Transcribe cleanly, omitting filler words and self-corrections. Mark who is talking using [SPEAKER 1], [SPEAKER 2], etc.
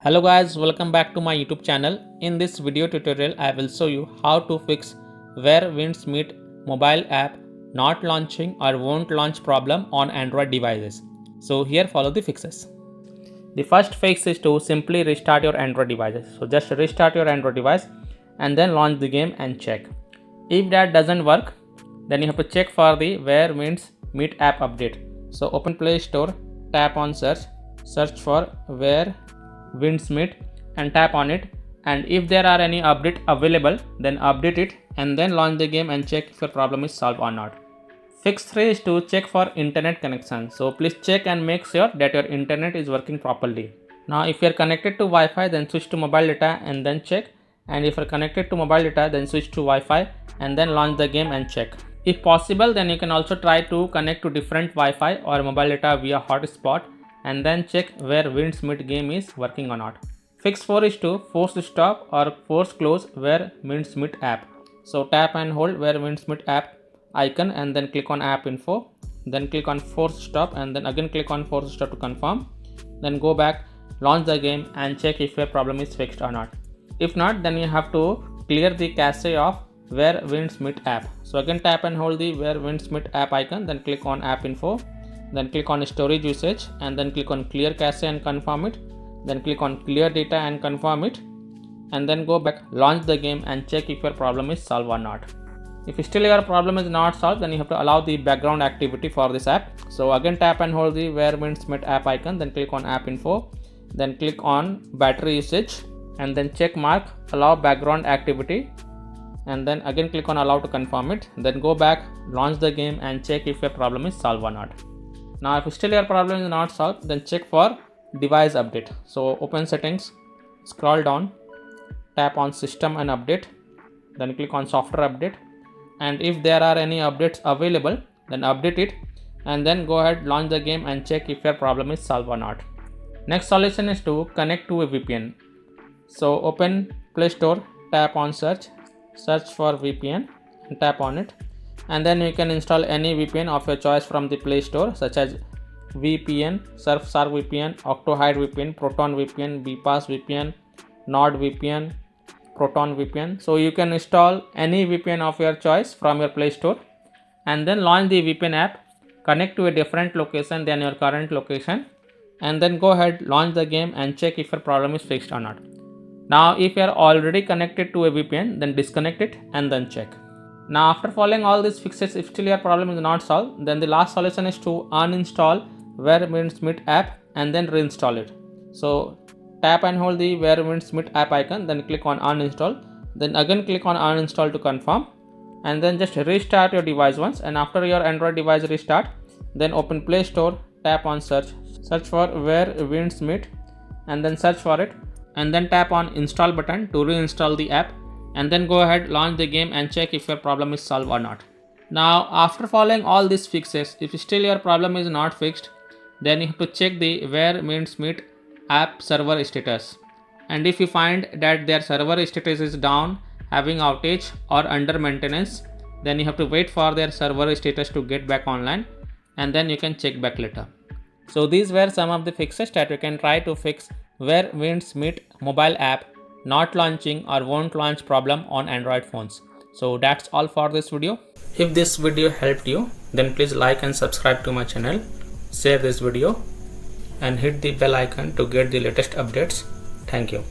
[SPEAKER 1] Hello guys, welcome back to my YouTube channel. In this video tutorial, I will show you how to fix where Winds Meet mobile app not launching or won't launch problem on Android devices. So here follow the fixes. The first fix is to simply restart your Android devices. So just restart your Android device and then launch the game and check. If that doesn't work, then you have to check for the where Winds Meet app update. So open Play Store, tap on search for where Winds Meet and tap on it, and if there are any update available, then update it and then launch the game and check if your problem is solved or not. Fix 3 is to check for internet connection. So please check and make sure that your internet is working properly. Now if you are connected to Wi-Fi, then switch to mobile data and then check, and if you are connected to mobile data, then switch to Wi-Fi and then launch the game and check. If possible, then you can also try to connect to different Wi-Fi or mobile data via hotspot and then check where Winds Meet game is working or not. Fix 4 is to force stop or force close where Winds Meet app. So tap and hold where Winds Meet app icon and then click on app info, then click on force stop and then again click on force stop to confirm. Then go back, launch the game and check if your problem is fixed or not. If not, then you have to clear the cache of where Winds Meet app. So again tap and hold the where Winds Meet app icon, then click on app info, then click on storage usage and then click on clear cache and confirm it, then click on clear data and confirm it, and then go back, launch the game and check if your problem is solved or not. If still your problem is not solved, then you have to allow the background activity for this app. So again tap and hold the where Winds Meet app icon, then click on app info, then click on battery usage and then check mark allow background activity, and then again click on allow to confirm it, then go back, launch the game and check if your problem is solved or not. Now if still your problem is not solved, then check for device update. So open settings, scroll down, tap on system and update, then click on software update, and if there are any updates available, then update it and then go ahead, launch the game and check if your problem is solved or not. Next solution is to connect to a VPN. So open Play Store, tap on search for VPN and tap on it, and then you can install any VPN of your choice from the Play Store such as VPN, Surfshark VPN, Octohide VPN, Proton VPN, BPass VPN, NordVPN, Proton VPN. So you can install any VPN of your choice from your Play Store and then launch the VPN app, connect to a different location than your current location, and then go ahead, launch the game and check if your problem is fixed or not. Now if you are already connected to a VPN, then disconnect it and then check. Now after following all these fixes, if still your problem is not solved, then the last solution is to uninstall where Winds Meet app and then reinstall it. So tap and hold the where Winds Meet app icon, then click on uninstall, then again click on uninstall to confirm, and then just restart your device once, and after your Android device restart, then open Play Store, tap on search for where Winds Meet and then search for it, and then tap on install button to reinstall the app, and then go ahead, launch the game and check if your problem is solved or not. Now after following all these fixes, if still your problem is not fixed, then you have to check the where Winds Meet app server status, and if you find that their server status is down, having outage or under maintenance, then you have to wait for their server status to get back online and then you can check back later. So these were some of the fixes that you can try to fix where Winds Meet mobile app not launching or won't launch problem on Android phones. So that's all for this video. If this video helped you, then please like and subscribe to my channel, share this video and hit the bell icon to get the latest updates. Thank you.